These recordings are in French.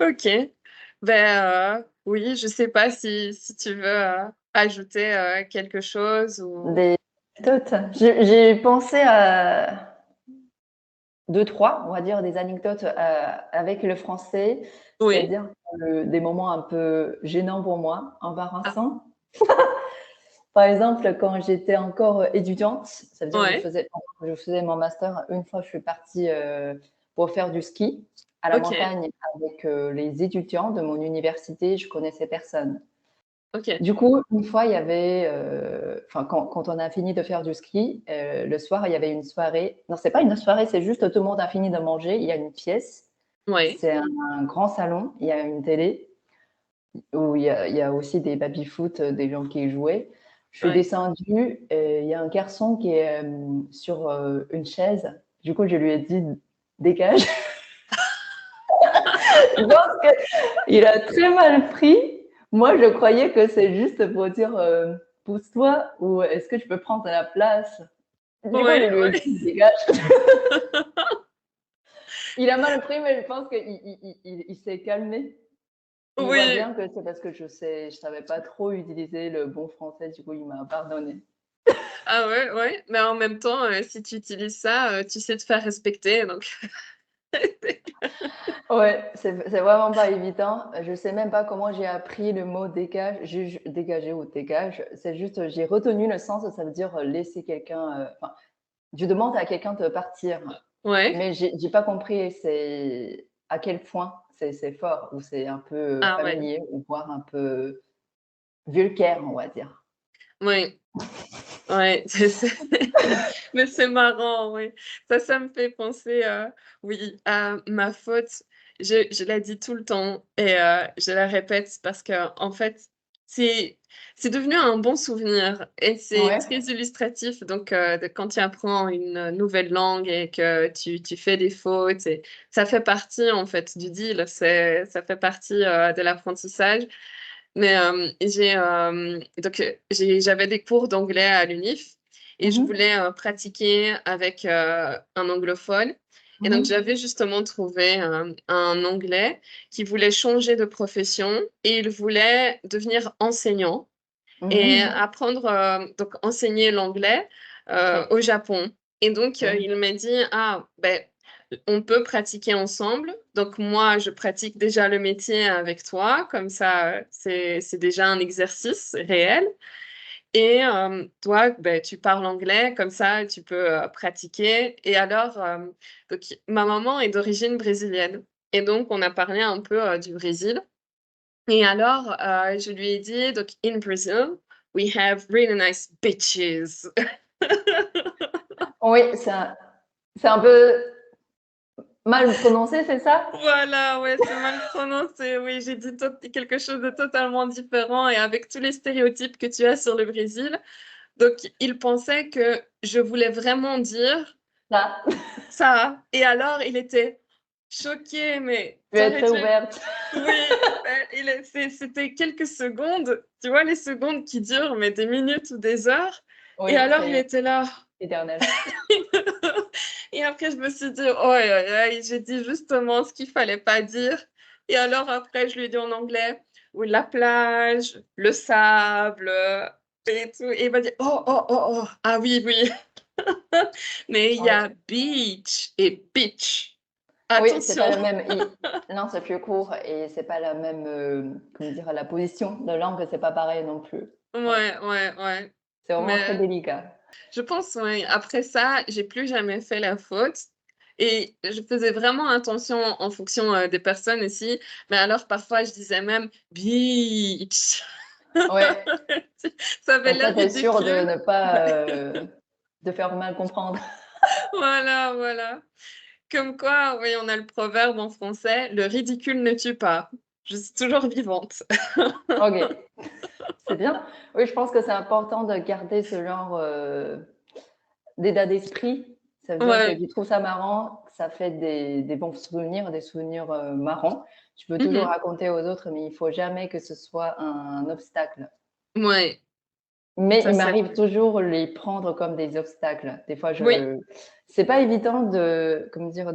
OK. Oui, je sais pas si tu veux, ajouter, quelque chose ou Des anecdotes. J'ai pensé à deux, trois, on va dire, des anecdotes avec le français, oui? c'est-à-dire des moments un peu gênants pour moi, Ah, embarrassants. Par exemple, quand j'étais encore étudiante, ça veut dire que ouais, je faisais mon master, une fois je suis partie pour faire du ski à la OK, montagne avec les étudiants de mon université, je connaissais personne. OK. Du coup, une fois, il y avait, enfin, quand on a fini de faire du ski, le soir, il y avait une soirée. Non, c'est pas une soirée, c'est juste tout le monde a fini de manger. Il y a une pièce, Ouais, c'est un grand salon, il y a une télé où il y a aussi des baby-foot, des gens qui jouaient. Je suis ouais. descendue et il y a un garçon qui est sur une chaise. Du coup, je lui ai dit dégage. Je pense qu'il a très mal pris. Moi, je croyais que c'est juste pour dire pousse-toi ou est-ce que je peux prendre la place. Du coup, je Ouais, lui ai ouais. dit dégage. Il a mal pris, mais je pense qu'il s'est calmé. Il voit Oui. bien que c'est parce que je savais pas trop utiliser le bon français. Du coup, il m'a pardonné. Ah ouais, ouais, mais en même temps, si tu utilises ça, tu sais te faire respecter donc Ouais, c'est vraiment pas évident. Je sais même pas comment j'ai appris le mot dégage, dégager ou dégage. C'est juste, j'ai retenu le sens, ça veut dire laisser quelqu'un. Enfin, je demande à quelqu'un de partir, ouais. mais j'ai pas compris c'est à quel point c'est fort ou c'est un peu Ah ouais, familier ou voire un peu vulgaire, on va dire. ouais, ouais, c'est mais c'est marrant, oui. Ça me fait penser, oui, à ma faute. Je la dis tout le temps et je la répète parce qu'en fait, c'est c'est devenu un bon souvenir et c'est Ouais. très illustratif donc de quand tu apprends une nouvelle langue et que tu fais des fautes et ça fait partie, en fait, du deal. Ça fait partie, de l'apprentissage. Mais j'avais des cours d'anglais à l'UNIF et je Mhm. voulais pratiquer avec un anglophone. Et donc, Mhm. j'avais justement trouvé un Anglais qui voulait changer de profession et il voulait devenir enseignant et Mhm. apprendre, donc enseigner l'anglais Oui. au Japon. Et donc, Oui. il m'a dit, ah, ben, on peut pratiquer ensemble. Donc, moi, je pratique déjà le métier avec toi. Comme ça, c'est déjà un exercice réel. Et toi, ben, tu parles anglais. Comme ça, tu peux pratiquer. Et alors, donc, ma maman est d'origine brésilienne. Et donc, on a parlé un peu du Brésil. Et alors, je lui ai dit, donc, in Brazil, we have really nice beaches. Oui, c'est un peu mal prononcé, c'est ça? Voilà, ouais, c'est mal prononcé. Oui, j'ai dit quelque chose de totalement différent et avec tous les stéréotypes que tu as sur le Brésil. Donc, il pensait que je voulais vraiment dire Ça. ça. Et alors, il était choqué, mais Je vais être t'aurais très dû. ouverte. Oui, c'était quelques secondes, tu vois, les secondes qui durent, mais des minutes ou des heures. Et Oui, alors, il c'est était là. éternel. Et après, je me suis dit, oh, aïe, aïe, aïe, j'ai dit justement ce qu'il fallait pas dire. Et alors, après, je lui ai dit en anglais, oui, la plage, le sable, et tout. Et il m'a dit, oh, oh, oh, oh, ah oui, oui. Mais il y Oui. a beach et beach. Oui, c'est pas Attention. le même. Non, c'est plus court et c'est pas la même, comment dire, la position de langue, c'est pas pareil non plus. Ouais. Ouais, ouais, ouais. C'est vraiment très Mais délicat. je pense, ouais. Après ça, j'ai plus jamais fait la faute. Et je faisais vraiment attention en fonction des personnes aussi. Mais alors, parfois, je disais même beach. Ouais. Ça avait Comme ça, l'air tu es sûr de ridicule. ne pas de faire mal comprendre. Voilà, voilà. Comme quoi, oui, on a le proverbe en français, le ridicule ne tue pas. Je suis toujours vivante. Ok, c'est bien. Oui, je pense que c'est important de garder ce genre d'état d'esprit. Ça veut dire que Ouais. tu trouves ça marrant, ça fait des bons souvenirs, des souvenirs marrants. Tu peux toujours Mhm. raconter aux autres, mais il faut jamais que ce soit un obstacle. Ouais, Mais ça il c'est. m'arrive toujours les prendre comme des obstacles. Des fois, Oui, c'est pas évident de, comment dire,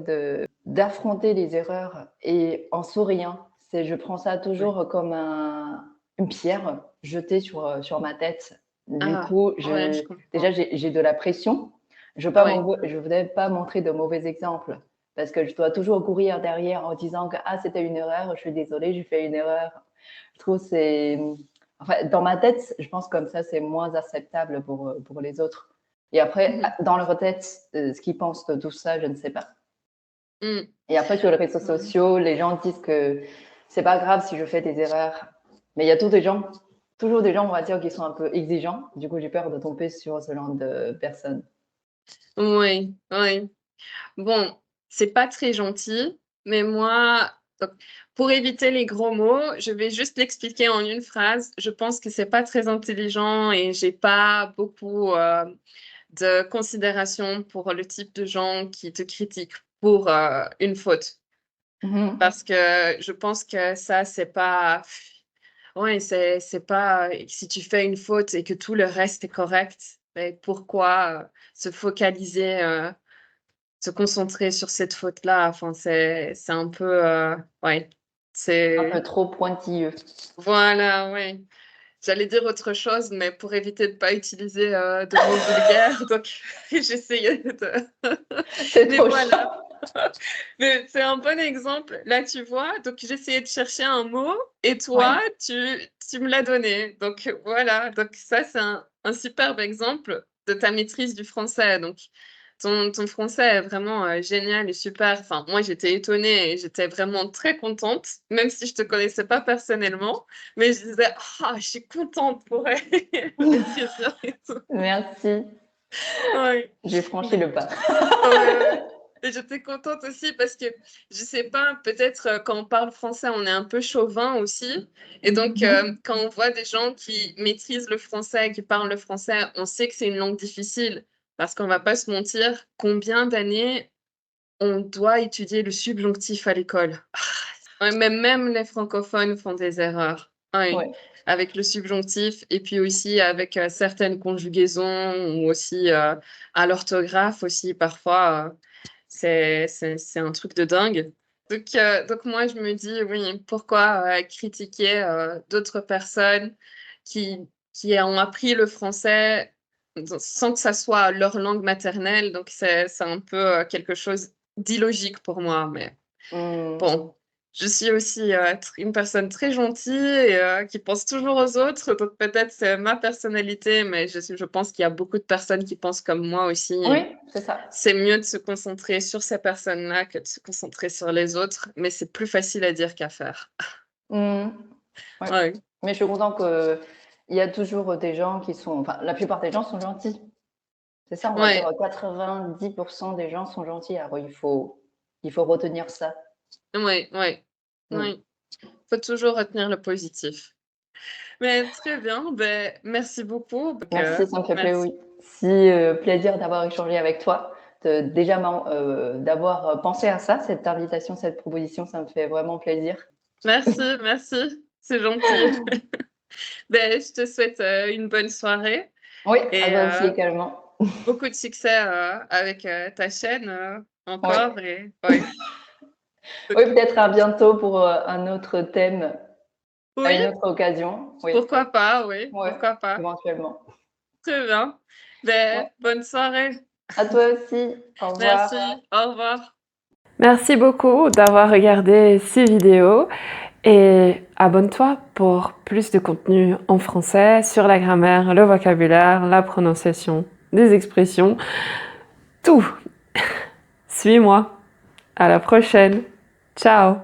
d'affronter les erreurs et en souriant. je prends ça Ouais. toujours comme une pierre jetée sur ma tête. Du Ah, coup, ouais, je déjà, comprends. j'ai de la pression. Ouais. Je voudrais pas montrer de mauvais exemples parce que je dois toujours courir derrière en disant que ah, c'était une erreur, je suis désolée, j'ai fait une erreur. Je trouve c'est, enfin, dans ma tête, je pense comme ça, c'est moins acceptable pour les autres. Et après, Mmh. dans leur tête, ce qu'ils pensent de tout ça, je ne sais pas. Mmh. Et après, sur les réseaux Ouais. sociaux, les gens disent que c'est pas grave si je fais des erreurs. Mais il y a toujours des gens, on va dire, qui sont un peu exigeants. Du coup, j'ai peur de tomber sur ce genre de personnes. Oui, oui. Bon, c'est pas très gentil, mais moi, donc pour éviter les gros mots, je vais juste l'expliquer en une phrase. Je pense que c'est pas très intelligent et j'ai pas beaucoup, de considération pour le type de gens qui te critiquent pour, une faute. Mhm. Parce que je pense que ça, c'est pas ouais, c'est pas si tu fais une faute et que tout le reste est correct, beh, pourquoi, se focaliser, se concentrer sur cette faute-là? Enfin, c'est un peu, ouais, Un peu c'est trop pointilleux. voilà, ouais. J'allais dire autre chose, mais pour éviter de pas utiliser, de mots vulgaires, donc j'essayais de C'est mais trop voilà. chiant. Mais c'est un bon exemple. Là, tu vois? Donc j'essayais de chercher un mot et toi, Ouais. tu me l'as donné. Donc voilà, donc ça, c'est un superbe exemple de ta maîtrise du français. Donc ton français est vraiment, génial et super. Enfin, moi, j'étais étonnée et j'étais vraiment très contente, même si je te connaissais pas personnellement. Mais je disais: «Ah, je suis contente pour elle, elle écrit bien et tout». Merci. Ouais. J'ai franchi le pas. Ouais, ouais, ouais. Et j'étais contente aussi parce que, je sais pas, peut-être, quand on parle français, on est un peu chauvin aussi et donc Mhm. quand on voit des gens qui maîtrisent le français, qui parlent le français, on sait que c'est une langue difficile parce qu'on va pas se mentir, combien d'années on doit étudier le subjonctif à l'école? Ouais, même les francophones font des erreurs. Oui, Ouais. avec le subjonctif et puis aussi avec, certaines conjugaisons ou aussi, à l'orthographe aussi parfois, c'est un truc de dingue. Donc moi je me dis: «Oui, pourquoi, critiquer, d'autres personnes qui ont appris le français sans que ça soit leur langue maternelle?» Donc c'est un peu, quelque chose d'illogique pour moi, mais Mm. bon, je suis aussi, une personne très gentille et qui pense toujours aux autres, donc peut-être c'est ma personnalité, mais je pense qu'il y a beaucoup de personnes qui pensent comme moi aussi et Oui, c'est ça. c'est mieux de se concentrer sur ces personnes-là que de se concentrer sur les autres, mais c'est plus facile à dire qu'à faire. Mm. Ouais. Ouais, Mais je suis contente qu'il y a toujours des gens qui sont, enfin, la plupart des gens sont gentils. C'est ça, on va dire ouais, 90% des gens sont gentils. Alors il faut retenir ça. ouais, ouais, Mmh. oui. Faut toujours retenir le positif. Mais très bien, ben merci beaucoup, donc Merci, ça me fait merci. plaisir d'avoir échangé avec toi, d'avoir pensé à ça, cette invitation, cette proposition, ça me fait vraiment plaisir. Merci, merci, c'est gentil. Ben je te souhaite, une bonne soirée Oui, à et toi aussi également. beaucoup de succès, avec, ta chaîne, Oui. encore et ouais. Oui, Donc peut-être à bientôt pour, un autre thème, à oui, une autre occasion. Oui, pourquoi pas, oui, ouais, pourquoi pas. éventuellement. Très bien. Ouais. Ben bonne soirée. À toi aussi. Au revoir. Merci, au revoir. Merci beaucoup d'avoir regardé ces vidéos et abonne-toi pour plus de contenu en français sur la grammaire, le vocabulaire, la prononciation, des expressions, tout. Suis-moi. À la prochaine. Ciao.